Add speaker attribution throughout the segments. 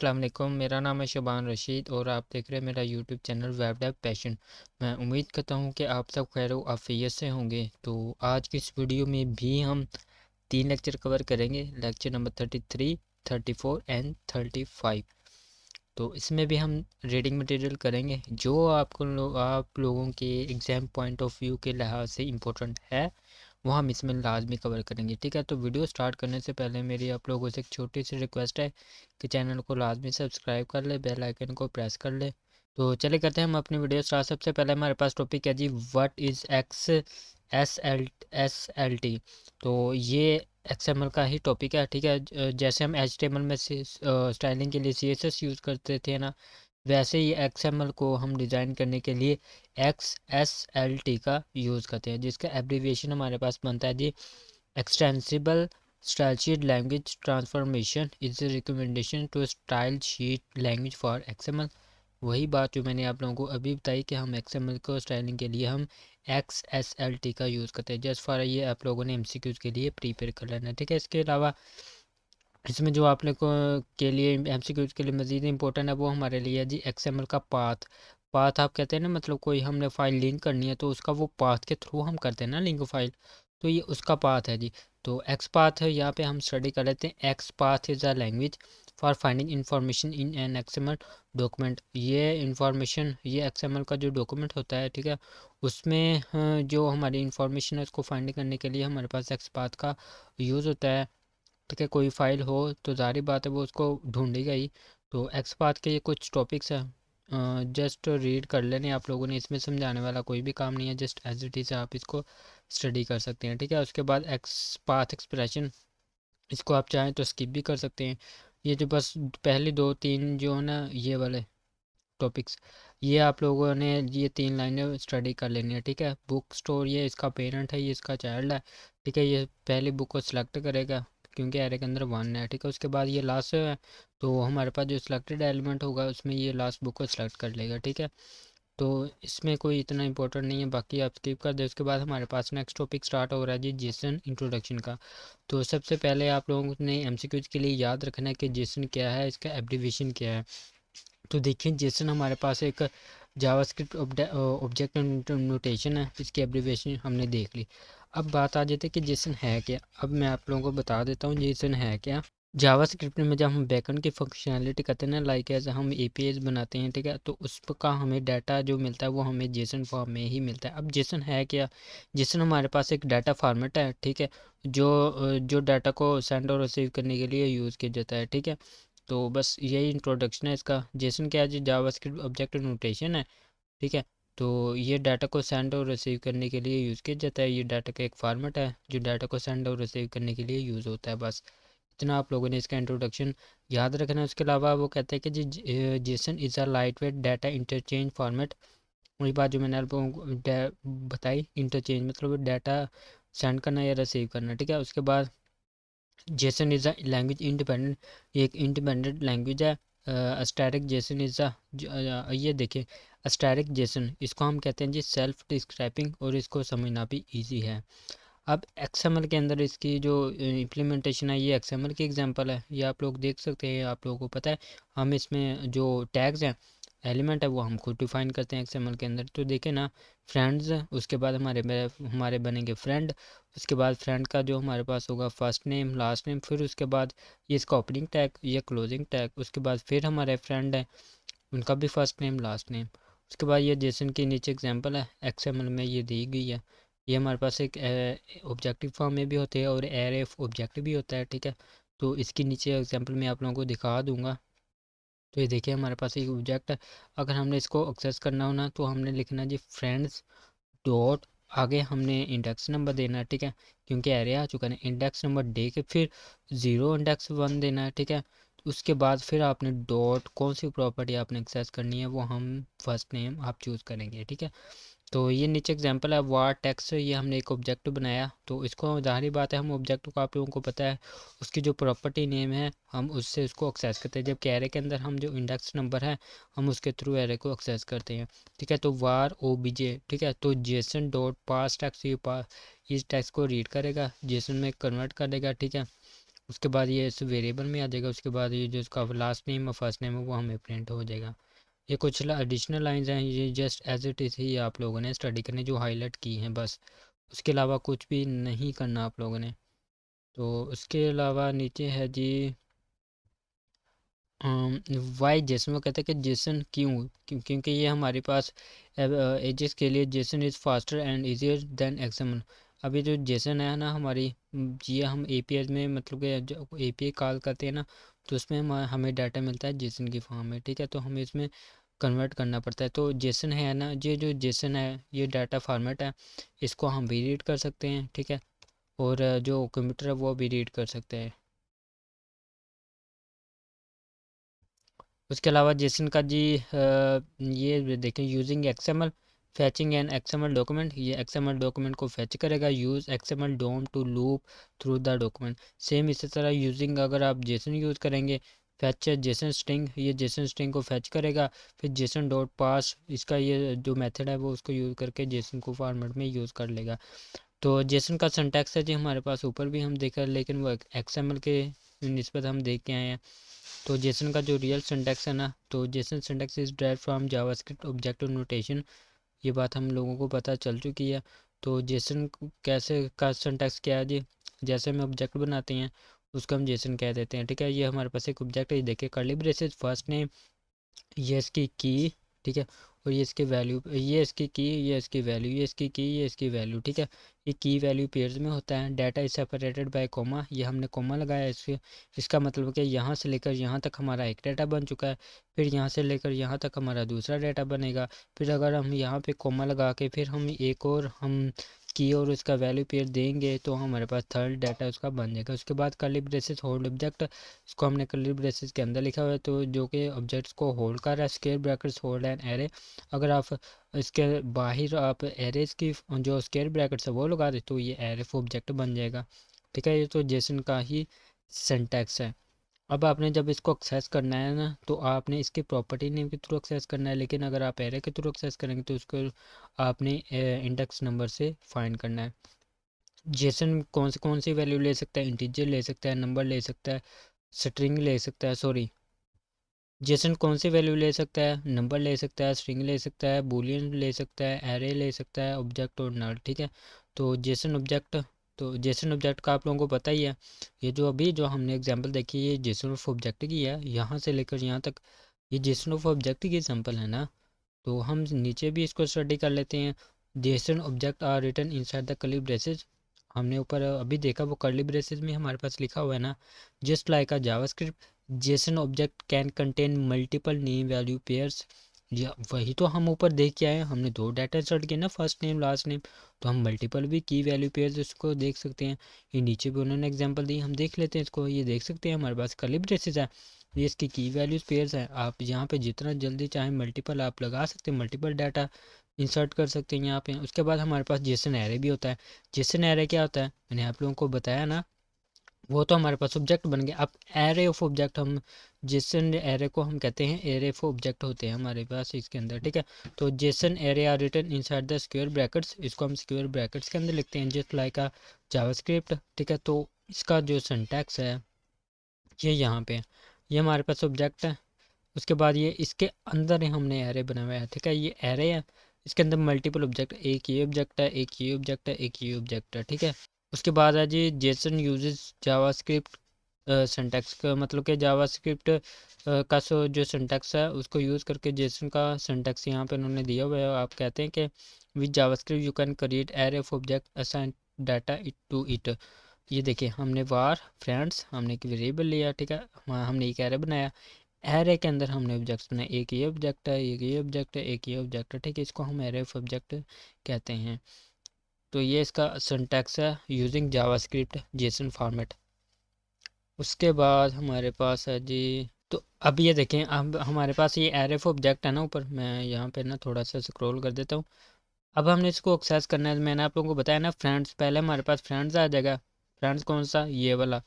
Speaker 1: अस्सलाम वालेकुम। मेरा नाम है शबान रशीद और आप देख रहे हैं मेरा YouTube channel web dev passion. मैं उम्मीद करता हूं कि आप सब खैर आफियत से होंगे। तो आज की इस वीडियो में भी हम 3 लेक्चर कवर करेंगे, लेक्चर नंबर 33, 34 एंड 35। तो इसमें भी हम रीडिंग मटेरियल करेंगे जो आप लोगों के एग्ज़ाम पॉइंट ऑफ व्यू के लिहाज से इम्पोर्टेंट है, वो हम इसमें लाजमी कवर करेंगे। ठीक है, तो वीडियो स्टार्ट करने से पहले मेरी आप लोगों से एक छोटी सी रिक्वेस्ट है कि चैनल को लाजमी सब्सक्राइब कर ले, बेल आइकन को प्रेस कर ले। तो चले करते हैं हम अपनी वीडियो स्टार्ट। सबसे पहले हमारे पास टॉपिक है जी, what is S L T. तो ये एक्सएमएल का ही टॉपिक है। ठीक है, जैसे हम एचटीएमएल में से स्टाइलिंग के लिए सीएसएस यूज़ करते थे ना, वैसे ही एक्सएमएल को हम डिज़ाइन करने के लिए XSLT का यूज़ करते हैं, जिसका एब्रीविएशन हमारे पास बनता है जी, extensible style sheet language transformation is recommendation to style sheet language for XML। वही बात जो मैंने आप लोगों को अभी बताई कि हम XML को स्टाइलिंग के लिए हम XSLT का यूज़ करते हैं। जस्ट फॉर ये आप लोगों ने MCQs के लिए प्रिपेयर कर लेना है। ठीक है, इसके अलावा इसमें जो आप लोग को के लिए MCQs के लिए मज़ीद इंपॉर्टेंट है वो हमारे लिए जी, XML का पाथ। पाथ आप कहते हैं ना, मतलब कोई हमने फ़ाइल लिंक करनी है तो उसका वो पाथ के थ्रू हम करते हैं ना लिंक फ़ाइल, तो ये उसका पाथ है जी। तो एक्स पाथ है, यहाँ पे हम स्टडी कर लेते हैं। X path is a language for finding information in an XML document. ये इंफॉर्मेशन, ये XML का जो डॉक्यूमेंट होता है, ठीक है, उसमें जो हमारी इंफॉर्मेशन है उसको फाइंड करने के लिए हमारे पास एक्स पाथ का यूज़ होता है। ठीक है, कोई फ़ाइल हो तो ज़ाहिर बात है वो उसको ढूंढेगा ही। तो एक्सपाथ के ये कुछ टॉपिक्स हैं, जस्ट रीड कर लेने आप लोगों ने, इसमें समझाने वाला कोई भी काम नहीं है, जस्ट एज इट इज़ आप इसको स्टडी कर सकते हैं। ठीक है, उसके बाद एक्सपाथ एक्सप्रेशन, इसको आप चाहें तो स्किप भी कर सकते हैं। ये जो बस पहले 2-3 जो है ना ये वाले टॉपिक्स, ये आप लोगों ने ये 3 लाइनें स्टडी कर लेनी है। ठीक है, बुक स्टोर ये इसका पेरेंट है, ये इसका चाइल्ड है। ठीक है, ये पहली बुक को सिलेक्ट करेगा क्योंकि एरे के अंदर 1 है। ठीक है, उसके बाद ये लास्ट है, तो हमारे पास जो सिलेक्टेड एलिमेंट होगा उसमें ये लास्ट बुक को सिलेक्ट कर लेगा। ठीक है, तो इसमें कोई इतना इंपॉर्टेंट नहीं है, बाकी आप स्किप कर दें। उसके बाद हमारे पास नेक्स्ट टॉपिक स्टार्ट हो रहा है जी, जेसन इंट्रोडक्शन का। तो सबसे पहले आप लोगों ने MCQs के लिए याद रखना है कि जेसन क्या है, इसका एब्रीविएशन क्या है। तो देखिए, जेसन हमारे पास एक जावास्क्रिप्ट ऑब्जेक्ट नोटेशन है, इसकी एब्रीविएशन हमने देख ली। अब बात आ जाती है कि जेसन है क्या। अब मैं आप लोगों को बता देता हूँ जेसन है क्या। जावास्क्रिप्ट में जब हम बैकएंड की फंक्शनैलिटी करते हैं ना, लाइक एज हम APIs बनाते हैं, ठीक है, तो उस का हमें डाटा जो मिलता है वो हमें जेसन फॉर्म में ही मिलता है। अब जेसन है क्या, जेसन हमारे पास एक डाटा फॉर्मेट है, ठीक है, जो डाटा को सेंड और रिसीव करने के लिए यूज़ किया जाता है। ठीक है, तो बस यही इंट्रोडक्शन है इसका। जेसन क्या है जी, जावास्क्रिप्ट ऑब्जेक्ट नोटेशन है। ठीक है, तो ये डाटा को सेंड और रिसीव करने के लिए यूज़ किया जाता है। ये डाटा का एक फॉर्मेट है जो डाटा को सेंड और रिसीव करने के लिए यूज़ होता है। बस इतना आप लोगों ने इसका इंट्रोडक्शन याद रखना है। उसके अलावा वो कहते हैं कि जी, JSON is a light weight data interchange format. वही बात जो मैंने आप लोगों को बताई, इंटरचेंज मतलब डाटा सेंड करना या रिसीव करना। ठीक है, उसके बाद Jason is a language independent, ये एक इंडिपेंडेंट लैंग्वेज है। अस्टैटिक जेसन इज़ अ, ये देखिए, अस्टैटिक जेसन इसको हम कहते हैं जी सेल्फ डिस्क्राइबिंग, और इसको समझना भी इजी है। अब XML के अंदर इसकी जो इम्प्लीमेंटेशन है, ये XML की एग्जांपल है, ये आप लोग देख सकते हैं। आप लोगों को पता है हम इसमें जो टैग्स हैं, एलिमेंट है, वो हम खुद डिफाइन करते हैं XML के अंदर। तो देखें ना, फ्रेंड्स, उसके बाद हमारे बनेंगे फ्रेंड। उसके बाद फ्रेंड का जो हमारे पास होगा फर्स्ट नेम लास्ट नेम, फिर उसके बाद ये इसका ओपनिंग टैग, ये क्लोजिंग टैग। उसके बाद फिर हमारे फ्रेंड है, उनका भी फर्स्ट नेम लास्ट नेम। उसके बाद ये जेसन के नीचे एग्जांपल है XML में ये दी गई है। ये हमारे पास एक ऑब्जेक्टिव फॉर्म में भी होते हैं और एरे ऑब्जेक्टिव भी होता है। ठीक है, तो इसके नीचे एग्जांपल मैं आप लोगों को दिखा दूंगा। तो ये देखिए, हमारे पास एक ऑब्जेक्ट है। अगर हमने इसको एक्सेस करना हो ना, तो हमने लिखना जी फ्रेंड्स डॉट, आगे हमने इंडेक्स नंबर देना है। ठीक है, क्योंकि एरे आ चुका है, इंडेक्स नंबर दे के फिर 0 इंडेक्स 1 देना है। ठीक है, उसके बाद फिर आपने डॉट, कौन सी प्रॉपर्टी आपने एक्सेस करनी है वो हम फर्स्ट नेम आप चूज़ करेंगे। ठीक है, तो ये नीचे एग्जांपल है वार टेक्स्ट, ये हमने एक ऑब्जेक्ट बनाया, तो इसको ज़ाहिर बात है हम ऑब्जेक्ट को, आप लोगों को पता है उसकी जो प्रॉपर्टी नेम है हम उससे उसको एक्सेस करते हैं, जबकि एरे के अंदर हम जो इंडेक्स नंबर है हम उसके थ्रू एरे को एक्सेस करते हैं। ठीक है, तो वार OBJ। ठीक है, तो जेसन डॉट पास टेक्स्ट, ये इस टेक्स्ट को रीड करेगा, जेसन में कन्वर्ट कर देगा। ठीक है, उसके बाद ये इस वेरिएबल में आ जाएगा। उसके बाद ये जो इसका लास्ट नेम और फर्स्ट नेम है वो हमें प्रिंट हो जाएगा। ये कुछ एडिशनल लाइंस हैं, ये जस्ट एज इट इज़ ही आप लोगों ने स्टडी करने जो हाईलाइट की हैं बस, उसके अलावा कुछ भी नहीं करना आप लोगों ने। तो उसके अलावा नीचे है जी वाई जेसन। वो कहते हैं कि जेसन क्योंकि ये हमारे पास एजेस के लिए Jason is faster and easier than XML. अभी जो जेसन है ना हमारी, ये हम एपीआई में मतलब कि जो एपीआई कॉल करते हैं ना, तो उसमें हमें डाटा मिलता है जेसन की फॉर्म में, ठीक है। तो हमें इसमें कन्वर्ट करना पड़ता है। तो जेसन है ना, ये जो जेसन है ये डाटा फॉर्मेट है, इसको हम भी रीड कर सकते हैं, ठीक है। और जो कंप्यूटर है वो भी रीड कर सकते हैं। उसके अलावा जेसन का जी ये देखें, using XML fetching an XML document, ये एक्सएमएल डॉक्यूमेंट को फैच करेगा। Use XML DOM to loop through the document. Same इसी तरह यूजिंग अगर आप जेसन यूज़ करेंगे, फैच जेसन स्ट्रिंग, ये जेसन स्ट्रिंग को फैच करेगा। फिर जेसन डॉट पास, इसका ये जो मेथड है वो उसको यूज़ करके जेसन को फॉर्मेट में यूज़ कर लेगा। तो जेसन का सिंटैक्स है जी हमारे पास ऊपर भी हम देखा, लेकिन वो एक्सएमएल के निस्बत हम देख के आए हैं। तो जेसन का जो रियल सिंटैक्स है ना, तो Jason syntax is drive from JavaScript object notation, ये बात हम लोगों को पता चल चुकी है। तो जेसन कैसे का सिंटैक्स क्या है जी, जैसे हम ऑब्जेक्ट बनाते हैं उसको हम जेसन कह देते हैं, ठीक है। ये हमारे पास एक ऑब्जेक्ट है, ये देखिए कर्ली ब्रेसेस फर्स्ट नेम, ये इसकी की, ठीक है। और ये इसके वैल्यू, ये इसकी की, ये इसकी वैल्यू, ये इसकी की, ये इसकी वैल्यू, ठीक है। ये की वैल्यू पेयर्स में होता है। Data is separated by comma, ये हमने कॉमा लगाया इसके, इसका मतलब कि यहाँ से लेकर यहाँ तक हमारा एक डाटा बन चुका है, फिर यहाँ से लेकर यहाँ तक हमारा दूसरा डाटा बनेगा। फिर अगर हम यहाँ पे कॉमा लगा के फिर हम एक और हम की और उसका वैल्यू पेयर देंगे तो हमारे पास थर्ड डाटा उसका बन जाएगा। उसके बाद कर्ली ब्रेसेस होल्ड ऑब्जेक्ट, इसको हमने कर्ली ब्रेसेस के अंदर लिखा हुआ है, तो जो कि ऑब्जेक्ट्स को होल्ड कर रहा है। Square brackets hold an array, अगर आप इसके बाहर आप एरेज की जो स्क्वायर ब्रैकेट्स है वो लगा दे तो ये एरे ऑब्जेक्ट बन जाएगा, ठीक है। ये तो जेसन का ही सिंटैक्स है। अब आपने जब इसको एक्सेस करना है ना, तो आपने इसके प्रॉपर्टी नेम के थ्रू एक्सेस करना है, लेकिन अगर आप एरे के थ्रू एक्सेस करेंगे तो उसको आपने इंडेक्स नंबर से फाइंड करना है। जेसन कौन सी वैल्यू ले सकता है, इंटीजर ले सकता है, नंबर ले सकता है, स्ट्रिंग ले सकता है, सॉरी, जेसन कौन सी वैल्यू ले सकता है, नंबर ले सकता है, स्ट्रिंग ले सकता है, बूलियन ले सकता है, एरे ले सकता है, ऑब्जेक्ट और नल, ठीक है। तो जेसन ऑब्जेक्ट, तो जेसन ऑब्जेक्ट का आप लोगों को पता ही है, ये जो अभी जो हमने एग्जांपल देखी है ये जेसन ऑफ ऑब्जेक्ट की है, यहाँ से लेकर यहाँ तक ये जेसन ऑफ ऑब्जेक्ट की एग्जांपल है ना। तो हम नीचे भी इसको स्टडी कर लेते हैं। JSON object are written inside the curly braces, हमने ऊपर अभी देखा वो कर्ली ब्रेसेस में हमारे पास लिखा हुआ है ना, just like a JavaScript Jason object can contain multiple name value pairs. या वही तो हम ऊपर देख के आए हैं, हमने दो डाटा सेट किए ना, फर्स्ट नेम लास्ट नेम, तो हम मल्टीपल भी की वैल्यू पेयर्स उसको देख सकते हैं। ये नीचे भी उन्होंने एग्जांपल दी, हम देख लेते हैं इसको। ये देख सकते हैं हमारे पास कर्ली ब्रेसेस है, ये इसकी की वैल्यूज़ पेयर्स हैं। आप यहाँ पे जितना जल्दी चाहें मल्टीपल आप लगा सकते हैं, मल्टीपल डाटा इंसर्ट कर सकते हैं यहाँ पे। उसके बाद हमारे पास जेसन एरे भी होता है। जेसन एरे क्या होता है, मैंने आप लोगों को बताया ना, वो तो हमारे पास ऑब्जेक्ट बन गया। अब एरे ऑफ ऑब्जेक्ट, हम जेसन एरे को हम कहते हैं एरे ऑफ ऑब्जेक्ट होते हैं हमारे पास इसके अंदर, ठीक है। तो JSON array are written inside the square brackets, इसको हम स्क्वायर ब्रैकेट्स के अंदर लिखते हैं जस्ट लाइक अ जावास्क्रिप्ट, ठीक है। तो इसका जो सिंटैक्स है ये यहाँ पे है। ये हमारे पास ऑब्जेक्ट है, उसके बाद ये इसके अंदर ही हमने एरे बनाया हुआ है, ठीक है। ये एरे है, इसके अंदर मल्टीपल ऑब्जेक्ट, एक ये ऑब्जेक्ट है, एक ये ऑब्जेक्ट है, एक ये ऑब्जेक्ट है, ठीक है। उसके बाद है जी जेसन यूजेस जावास्क्रिप्ट सिंटैक्स का, मतलब कि जावास्क्रिप्ट का जो सिंटैक्स है उसको यूज़ करके जेसन का सिंटैक्स यहाँ पे उन्होंने दिया हुआ है। आप कहते हैं कि with JavaScript you can create array of object assign data it to it. ये देखिए हमने वार फ्रेंड्स, हमने एक वेरिएबल लिया, ठीक है, हमने एक एरे बनाया, एरे के अंदर हमने ऑब्जेक्ट्स बनाए, एक ये ऑब्जेक्ट है, एक ये ऑब्जेक्ट है, एक ये ऑब्जेक्ट है, ठीक है। इसको हम एरे ऑफ ऑब्जेक्ट कहते हैं। तो ये इसका सिंटैक्स है यूजिंग जावास्क्रिप्ट जेसन फॉर्मेट। उसके बाद हमारे पास है जी, तो अब ये देखें, अब हमारे पास ये एरे ऑफ ऑब्जेक्ट है ना ऊपर, मैं यहाँ पे ना थोड़ा सा स्क्रॉल कर देता हूँ। अब हमने इसको एक्सेस करना है, मैंने आप लोगों को बताया ना फ्रेंड्स, पहले हमारे पास फ्रेंड्स आ जाएगा। फ्रेंड्स कौन सा, ये वाला,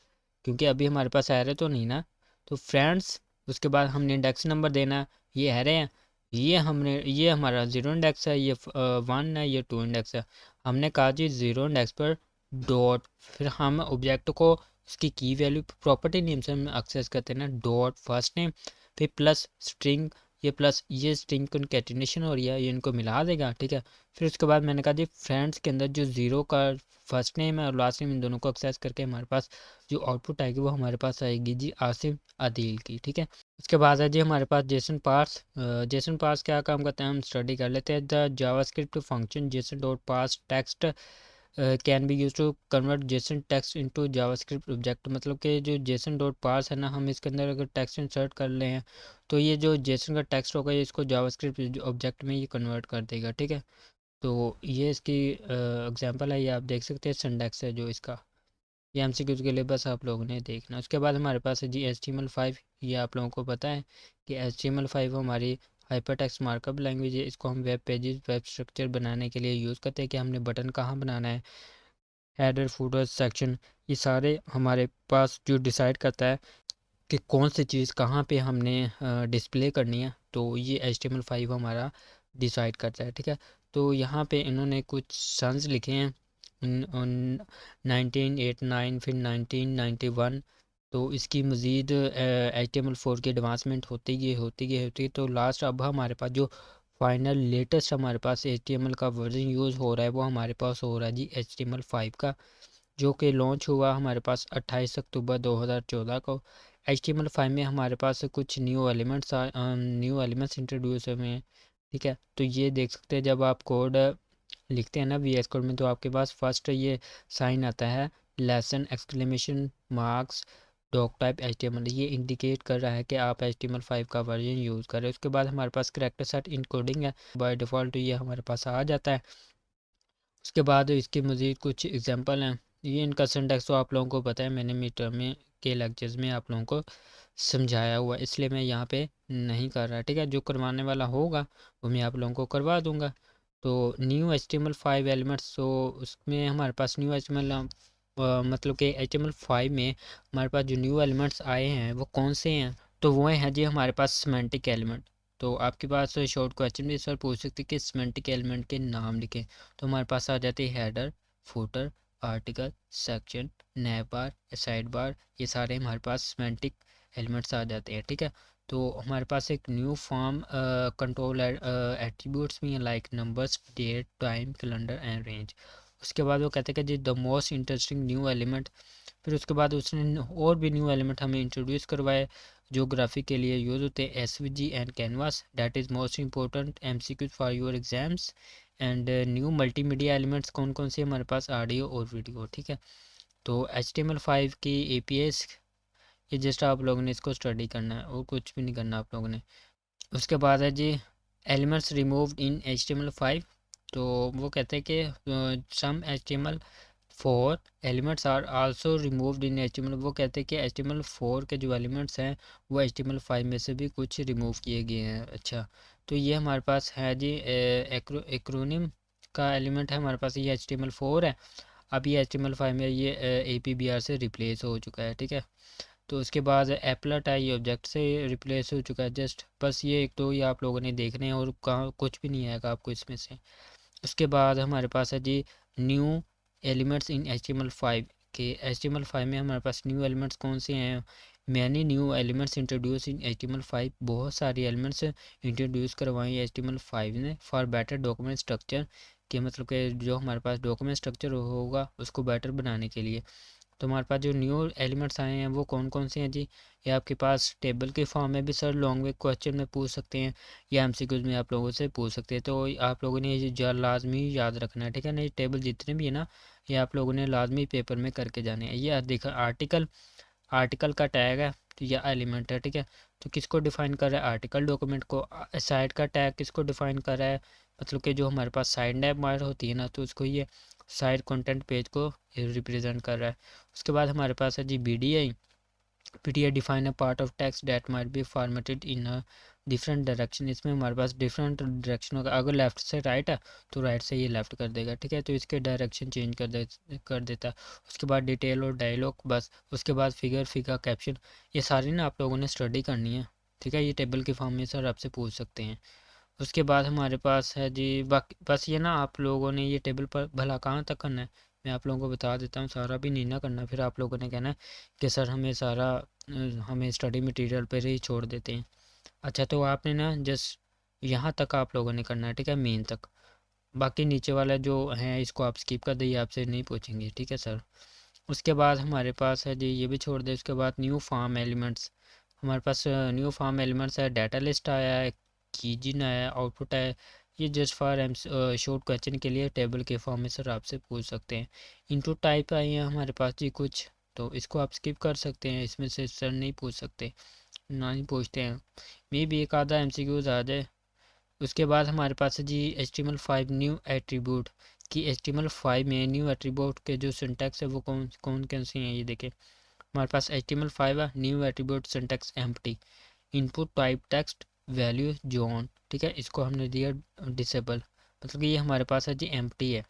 Speaker 1: क्योंकि अभी हमारे पास एरे तो नहीं ना, तो फ्रेंड्स। उसके बाद हमने इंडेक्स नंबर देना, ये एरे है, ये हमने, ये हमारा ज़ीरो इंडेक्स है, ये वन है, ये टू इंडेक्स है। हमने कहा जी ज़ीरो इंडेक्स पर डॉट, फिर हम ऑब्जेक्ट को उसकी की वैल्यू प्रॉपर्टी नेम से हम एक्सेस करते हैं ना, डॉट फर्स्ट नेम फिर प्लस स्ट्रिंग, ये प्लस ये स्ट्रिंग कंकैटिनेशन हो रही है, ये इनको मिला देगा, ठीक है। फिर उसके बाद मैंने कहा जी फ्रेंड्स के अंदर जो ज़ीरो का फर्स्ट नेम है और लास्ट नेम इन दोनों को एक्सेस करके हमारे पास जो आउटपुट आएगी वो हमारे पास आएगी जी आसिफ आदिल की, ठीक है। उसके बाद है जी हमारे पास जेसन पार्स। जेसन पार्स क्या काम करते हैं हम स्टडी कर लेते हैं। The JavaScript function JSON dot parse text can be use to convert JSON text into JavaScript object, मतलब कि जो जेसन डॉट पार्स है ना, हम इसके अंदर अगर टेक्स्ट इंसर्ट कर ले हैं तो ये जो जेसन का टेक्स्ट होगा ये इसको जावास्क्रिप्ट ऑब्जेक्ट में ये कन्वर्ट कर देगा, ठीक है। तो ये इसकी एग्जांपल है, ये आप देख सकते हैं सिंटैक्स है जो इसका, ये एमसीक्यूज के लिए बस आप लोगों ने देखना। उसके बाद हमारे पास है जी HTML5। ये आप लोगों को पता है कि HTML5 हमारी हाइपरटेक्स्ट मार्कअप लैंग्वेज है। इसको हम वेब पेजेस वेब स्ट्रक्चर बनाने के लिए यूज़ करते हैं कि हमने बटन कहाँ बनाना है, हेडर फूटर सेक्शन, ये सारे हमारे पास जो डिसाइड करता है कि कौन सी चीज़ कहाँ पे हमने डिस्प्ले करनी है, तो ये HTML5 हमारा डिसाइड करता है, ठीक है। तो यहाँ पे इन्होंने कुछ सन्स लिखे हैं 1989 फिर 1991। तो इसकी मज़ीद HTML4 की एडवांसमेंट होती गई, तो लास्ट अब हमारे पास जो फाइनल लेटेस्ट हमारे पास HTML का वर्जन यूज़ हो रहा है वो हमारे पास हो रहा है जी HTML5 का, जो कि लॉन्च हुआ हमारे पास 28 अक्टूबर 2014 को। HTML5 में हमारे पास कुछ न्यू एलिमेंट्स इंट्रोड्यूस हुए हैं, ठीक है। तो ये देख सकते हैं जब आप कोड लिखते हैं ना VS कोड में, तो आपके पास फर्स्ट ये साइन आता है less than exclamation marks doc type HTML, ये इंडिकेट कर रहा है कि आप HTML5 का वर्जन यूज़ कर रहे हैं। उसके बाद हमारे पास करैक्टर सेट इनकोडिंग है, बाय डिफ़ॉल्ट ये हमारे पास आ जाता है। उसके बाद इसके मज़ीद कुछ एग्जांपल हैं, ये इनका सिंटैक्स तो आप लोगों को पता है, मैंने मीटर में के लेक्चर्स में आप लोगों को समझाया हुआ, इसलिए मैं यहाँ पे नहीं कर रहा, ठीक है। जो करवाने वाला होगा वो मैं आप लोगों को करवा दूँगा। तो न्यू HTML5 एलिमेंट्स, तो उसमें हमारे पास न्यू HTML मतलब कि HTML5 में हमारे पास जो न्यू एलिमेंट्स आए हैं वो कौन से हैं, तो वो हैं जी हमारे पास सिमेंटिक एलिमेंट। तो आपके पास शॉर्ट क्वेश्चन भी सर पूछ सकते कि सिमेंटिक एलिमेंट के नाम लिखें, तो हमारे पास आ जाते हैं हेडर फुटर आर्टिकल सेक्शन नैव बार साइड बार, ये सारे हमारे पास सिमेंटिक एलिमेंट्स आ जाते हैं, ठीक है। तो हमारे पास एक न्यू फॉर्म कंट्रोल एट्रीब्यूट्स भी हैं like numbers date time calendar and range. उसके बाद वो कहते हैं कि जी the most interesting new element, फिर उसके बाद उसने और भी न्यू एलिमेंट हमें इंट्रोड्यूस करवाए जो ग्राफिक के लिए यूज़ होते हैं, SVG and canvas that is most important MCQ for your exams and new multimedia elements कौन कौन से हमारे पास, ऑडियो और वीडियो, ठीक है। तो HTML5 की APIs, ये जस्ट आप लोगों ने इसको स्टडी करना है और कुछ भी नहीं करना आप लोगों ने। उसके बाद है G elements removed in HTML5। तो वो कहते हैं कि some HTML4 elements are also removed in HTML, वो कहते हैं कि HTML4 के जो एलिमेंट्स हैं वो HTML5 में से भी कुछ रिमूव किए गए हैं। अच्छा, तो ये हमारे पास है जी एक्रोनिम का एलिमेंट है हमारे पास, ये HTML4 है। अब ये HTML5 में ये APBR से रिप्लेस हो चुका है, ठीक है। तो उसके बाद एप्लेट है, ये ऑब्जेक्ट से रिप्लेस हो चुका है जस्ट, बस ये एक दो ही आप लोगों ने देखने हैं और कहाँ कुछ भी नहीं आएगा आपको इसमें से। उसके बाद हमारे पास है जी न्यू एलिमेंट्स इन HTML5 के, HTML5 में हमारे पास न्यू एलिमेंट्स कौन से हैं, मैनी न्यू एलिमेंट्स इंट्रोड्यूस इन HTML5, बहुत सारी एलिमेंट्स इंट्रोड्यूस करवाई HTML5 ने फॉर बेटर डॉक्यूमेंट स्ट्रक्चर, के मतलब कि जो हमारे पास डॉक्यूमेंट स्ट्रक्चर होगा उसको बेटर बनाने के लिए। तो हमारे पास जो न्यू एलिमेंट्स आए हैं वो कौन कौन से हैं जी, ये आपके पास टेबल के फॉर्म में भी सर लॉन्ग वे क्वेश्चन में पूछ सकते हैं या MCQs में आप लोगों से पूछ सकते हैं। तो आप लोगों ने ये लाजमी याद रखना है, ठीक है ना। ये टेबल जितने भी है ना ये आप लोगों ने लाजमी पेपर में करके जाने हैं। ये देखा आर्टिकल, आर्टिकल का टैग है तो यह एलिमेंट है, ठीक है। तो किसको डिफाइन कर रहा है, आर्टिकल डॉक्यूमेंट को। साइड का टैग किसको डिफाइन कर रहा है, मतलब कि जो हमारे पास साइड नैव मार होती है ना, तो उसको ये साइड कंटेंट पेज को रिप्रेजेंट कर रहा है। उसके बाद हमारे पास है जी BDI define a part of text that might be formatted in a different direction, इसमें हमारे पास डिफरेंट डायरेक्शन होगा, अगर लेफ़्ट से राइट है तो राइट से ये लेफ़्ट कर देगा, ठीक है। तो इसके डायरेक्शन चेंज कर देता है। उसके बाद डिटेल और डायलॉग, बस उसके बाद फिगर कैप्शन, ये सारी ना आप लोगों ने स्टडी करनी है, ठीक है। ये टेबल के फॉर्म में सर आपसे पूछ सकते हैं। उसके बाद हमारे पास है जी बाकी बस ये ना आप लोगों ने ये टेबल पर भला कहाँ तक करना है, मैं आप लोगों को बता देता हूँ, सारा भी नहीं ना करना, फिर आप लोगों ने कहना कि सर हमें सारा हमें स्टडी मटेरियल पर ही छोड़ देते हैं। अच्छा, तो आपने ना जस्ट यहाँ तक आप लोगों ने करना है, ठीक है, मेन तक। बाकी नीचे वाला जो है इसको आप स्किप कर दीजिए, आपसे नहीं पूछेंगे, ठीक है सर। उसके बाद हमारे पास है जी, ये भी छोड़ दे। उसके बाद न्यू फार्म एलिमेंट्स, हमारे पास न्यू फार्म एलिमेंट्स है, डाटा लिस्ट आया है, कीजिन आया, आउटपुट है। ये just for M short question के लिए टेबल के फॉर्म में सर आपसे पूछ सकते हैं। इनटू टाइप आई है हमारे पास जी कुछ, तो इसको आप स्किप कर सकते हैं, इसमें से सर नहीं पूछ सकते, ना ही पूछते हैं। मे भी एक आधा एमसीक्यूज आ जाए। उसके बाद हमारे पास है जी HTML5 न्यू एट्रीब्यूट, कि HTML5 में न्यू एट्रीब्यूट के जो सिंटैक्स है वो कौन कौन कौन सी हैं, ये देखें। हमारे पास HTML5 है, new attribute syntax empty, input type text value John, ठीक है, इसको हमने दिया डिसेबल, मतलब कि ये हमारे पास है जी एम्प्टी है।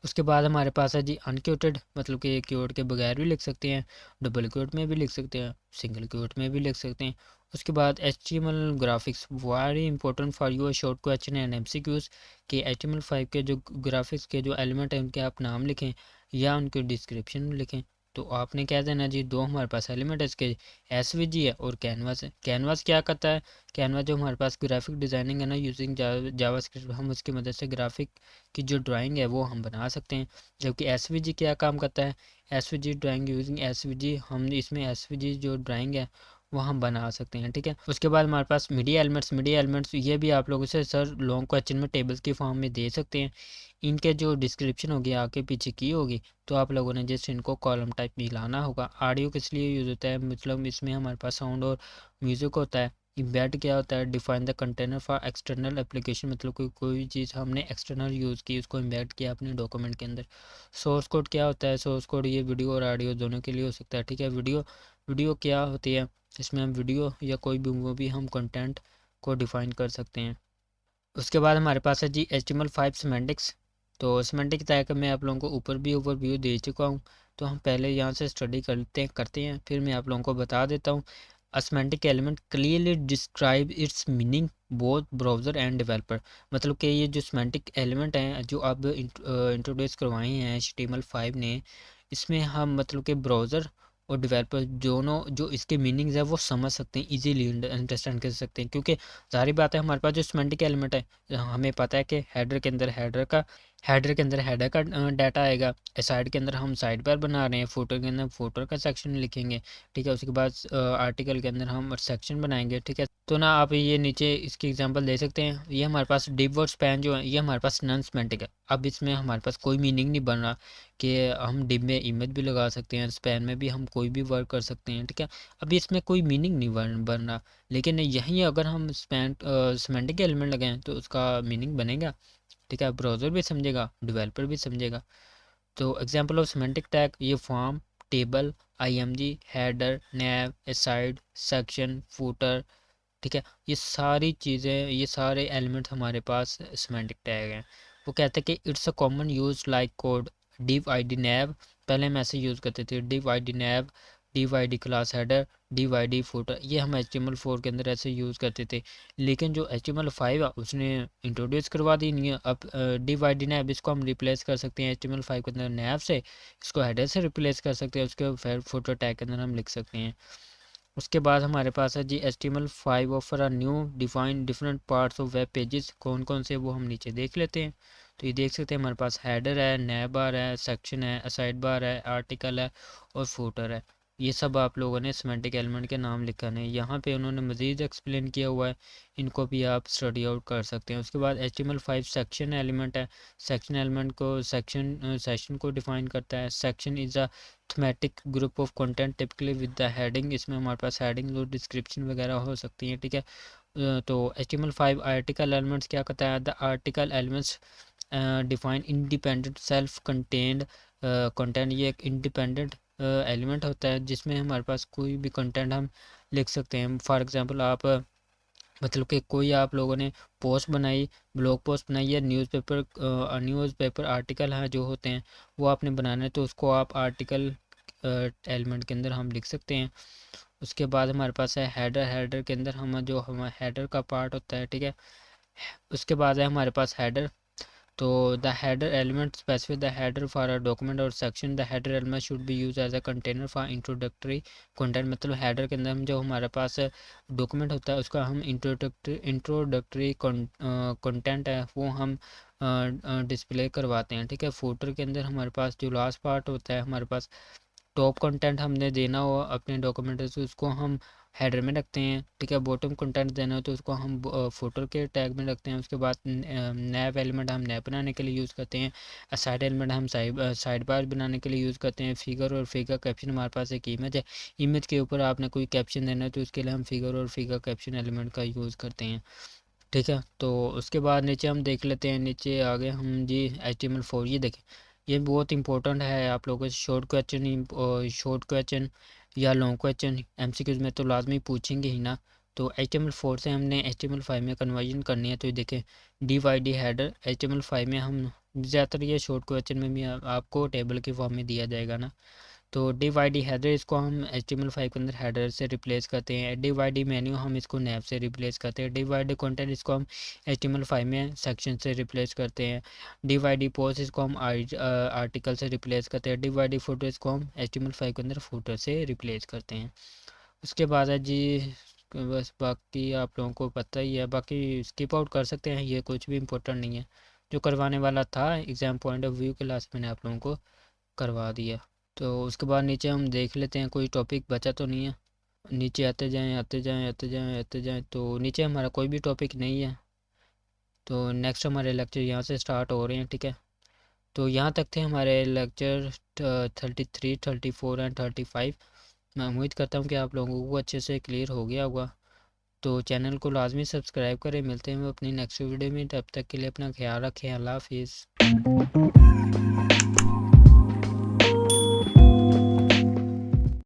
Speaker 1: उसके बाद हमारे पास है जी अनक्योटेड, मतलब कि क्योट के बगैर भी लिख सकते हैं, डबल क्योट में भी लिख सकते हैं, सिंगल क्योट में भी लिख सकते हैं। उसके बाद HTML graphics, very important for your short question and MCQs, कि HTML5 के जो ग्राफिक्स के जो एलिमेंट हैं उनके आप नाम लिखें या उनके डिस्क्रिप्शन लिखें। तो आपने क्या देना जी, दो हमारे पास एलिमेंट है इसके, SVG है और कैनवास है। कैनवास क्या करता है, कैनवास जो हमारे पास ग्राफिक डिज़ाइनिंग है ना यूजिंग जावास्क्रिप्ट, हम उसकी मदद से ग्राफिक की जो ड्राइंग है वो हम बना सकते हैं। जबकि SVG क्या काम करता है, SVG ड्राइंग यूजिंग SVG, हम इसमें SVG जो ड्राइंग है वो हम बना सकते हैं, ठीक है। उसके बाद हमारे पास मीडिया एलिमेंट्स, मीडिया एलिमेंट्स ये भी आप लोगों से सर लॉन्ग क्वेश्चन में टेबल्स की फॉर्म में दे सकते हैं। इनके जो डिस्क्रिप्शन होगी आगे पीछे की होगी, तो आप लोगों ने जैसे इनको कॉलम टाइप में लाना होगा। ऑडियो किस लिए यूज़ होता है, मतलब इसमें हमारे पास साउंड और म्यूज़िक होता है। इम्बेड क्या होता है, define the container for external application, मतलब कोई चीज़ हमने एक्सटर्नल यूज़ की उसको इम्बेड किया अपने डॉक्यूमेंट के अंदर। सोर्स कोड क्या होता है, सोर्स कोड ये वीडियो और ऑडियो दोनों के लिए हो सकता है, ठीक है। वीडियो वीडियो क्या होती है, इसमें हम वीडियो या कोई भी मूवी हम कंटेंट को डिफाइन कर सकते हैं। उसके बाद हमारे पास है जी HTML5 सिमेंटिक्स। तो सिमेंटिक टैग मैं आप लोगों को ऊपर भी ओवरव्यू दे चुका हूँ, तो हम पहले यहाँ से स्टडी करते हैं, फिर मैं आप लोगों को बता देता हूँ। A semantic element clearly describe it's meaning both browser end developer, मतलब कि ये जो सिमेंटिक एलिमेंट हैं जो अब इंट्रोड्यूस करवाए हैं HTML5 ने, इसमें हम मतलब कि ब्राउज़र और डेवलपर दोनों जो इसके मीनिंग्स है वो समझ सकते हैं, इजीली अंडरस्टैंड कर सकते हैं। क्योंकि ज़ाहिर बात है हमारे पास जो सिमेंटिक एलिमेंट है, हमें पता है कि हेडर के अंदर हेडर का डाटा आएगा, साइड के अंदर हम साइड बार बना रहे हैं, फुटर के अंदर फुटर का सेक्शन लिखेंगे, ठीक है। उसके बाद आर्टिकल के अंदर हम सेक्शन बनाएंगे, ठीक है। तो ना आप ये नीचे इसकी एग्जांपल दे सकते हैं। ये हमारे पास डिव और स्पैन जो है ये हमारे पास नॉन सिमेंटिक है। अब इसमें हमारे पास कोई मीनिंग नहीं बन रहा कि हम डिव में इमेज भी लगा सकते हैं, स्पैन में भी हम कोई भी वर्क कर सकते हैं, ठीक है। अभी इसमें कोई मीनिंग नहीं बन रहा, लेकिन यहीं अगर हम स्पैन सिमेंटिक एलिमेंट लगाएं तो उसका मीनिंग बनेगा, ठीक है। ब्राउज़र भी समझेगा, डेवलपर भी समझेगा। तो एग्जांपल ऑफ सिमेंटिक टैग, ये फॉर्म, टेबल, IMG, हेडर, नैव, असाइड, सेक्शन, फूटर, ठीक है। ये सारी चीज़ें, ये सारे एलिमेंट हमारे पास सिमेंटिक टैग हैं। वो कहते हैं कि it's a common use like code, div id nav, पहले हम ऐसे यूज़ करते थे, div id nav, div id class header, div id footer, ये हम HTML4 के अंदर ऐसे यूज़ करते थे। लेकिन जो HTML5 है उसने इंट्रोड्यूस करवा दी नहीं है। अब div id nav इसको हम रिप्लेस कर सकते हैं HTML5 के अंदर nav से, इसको हेडर से रिप्लेस कर सकते हैं, उसके फिर फुटर टैग के अंदर हम लिख सकते हैं। उसके बाद हमारे पास है जी HTML5 offer a new define different parts of web pages, कौन कौन से वो हम नीचे देख लेते हैं। तो ये देख सकते हैं हमारे पास हेडर है, नैव बार है, सेक्शन है, असाइड बार है, आर्टिकल है और फुटर है। ये सब आप लोगों ने सिमेंटिक एलिमेंट के नाम लिखा है, यहाँ पे उन्होंने मज़ीद एक्सप्लेन किया हुआ है, इनको भी आप स्टडी आउट कर सकते हैं। उसके बाद HTML5 सेक्शन एलिमेंट है, सेक्शन एलिमेंट को सेक्शन को डिफाइन करता है। Section is a thematic group of content typically with the heading, इसमें हमारे पास हेडिंग और डिस्क्रिप्शन वगैरह हो सकती हैं, ठीक है। तो HTML5 आर्टिकल एलिमेंट्स क्या कहता है, the article elements define independent self contained content, ये एक इंडिपेंडेंट एलिमेंट होता है जिसमें हमारे पास कोई भी कंटेंट हम लिख सकते हैं। फॉर एग्जांपल आप मतलब कि कोई आप लोगों ने पोस्ट बनाई, ब्लॉग पोस्ट बनाई या न्यूज़पेपर आर्टिकल हैं जो होते हैं वो आपने बनाना है, तो उसको आप आर्टिकल एलिमेंट के अंदर हम लिख सकते हैं। उसके बाद हमारे पास है हेडर, हेडर के अंदर हम जो हमारा हेडर का पार्ट होता है, ठीक है। उसके बाद है हमारे पास हेडर, तो the header element specify the header for a document और section. The header element should be use as a container for introductory content. मतलब हेडर के अंदर हम जो हमारे पास डॉक्यूमेंट होता है उसका हम इंट्रोडक्टरी कंटेंट है वो हम डिस्प्ले करवाते हैं, ठीक है। फुटर के अंदर हमारे पास जो लास्ट पार्ट होता है, हमारे पास टॉप कंटेंट हमने देना हो अपने डॉक्यूमेंट से उसको हम हेडर में रखते हैं, ठीक है। बॉटम कंटेंट देना हो तो उसको हम फुटर के टैग में रखते हैं। उसके बाद नैप एलिमेंट हम नैप बनाने के लिए यूज़ करते हैं। साइड एलिमेंट हम साइड बार बनाने के लिए यूज़ करते हैं। फिगर और फिगर कैप्शन हमारे पास एक इमेज है, इमेज के ऊपर आपने कोई कैप्शन देना है तो उसके लिए हम फिगर और फिगर कैप्शन एलिमेंट का यूज़ करते हैं, ठीक है। तो उसके बाद नीचे हम देख लेते हैं, नीचे आगे हम जी HTML4 ये देखें, ये बहुत इंपॉर्टेंट है आप लोगों से। शॉर्ट क्वेश्चन या लॉन्ग क्वेश्चन MCQs में तो लाजमी पूछेंगे ही ना। तो HTML4 से हमने HTML5 में कन्वर्जन करनी है। तो ये देखें DYD हेडर HTML5 में हम ज़्यादातर ये शॉर्ट क्वेश्चन में भी आपको टेबल के फॉर्म में दिया जाएगा ना। तो DYD हेडर इसको हम HTML5 के अंदर हेडर से रिप्लेस करते हैं। DYD मेन्यू हम इसको नैप से रिप्लेस करते हैं। DYD कंटेंट इसको हम HTML5 में सेक्शन से रिप्लेस करते हैं। DYD पोस्ट इसको हम आर्टिकल से रिप्लेस करते हैं। DYD फोटो इसको हम HTML5 के अंदर फोटो से रिप्लेस करते हैं। उसके बाद है जी, बस बाकी आप लोगों को पता ही है, बाकी स्किप आउट कर सकते हैं, ये कुछ भी इम्पोर्टेंट नहीं है। जो करवाने वाला था एग्ज़ाम पॉइंट ऑफ व्यू के लास्ट मैंने आप लोगों को करवा दिया। तो उसके बाद नीचे हम देख लेते हैं कोई टॉपिक बचा तो नहीं है। नीचे आते जाएं आते जाएं आते जाएं आते जाएं, तो नीचे हमारा कोई भी टॉपिक नहीं है। तो नेक्स्ट हमारे लेक्चर यहाँ से स्टार्ट हो रहे हैं, ठीक है। तो यहाँ तक थे हमारे लेक्चर 33, 34 एंड 35। मैं उम्मीद करता हूँ कि आप लोगों को अच्छे से क्लियर हो गया होगा। तो चैनल को लाजमी सब्सक्राइब करें। मिलते हैं अपनी नेक्स्ट वीडियो में, तब तक के लिए अपना ख्याल रखें। अल्लाह हाफिज़।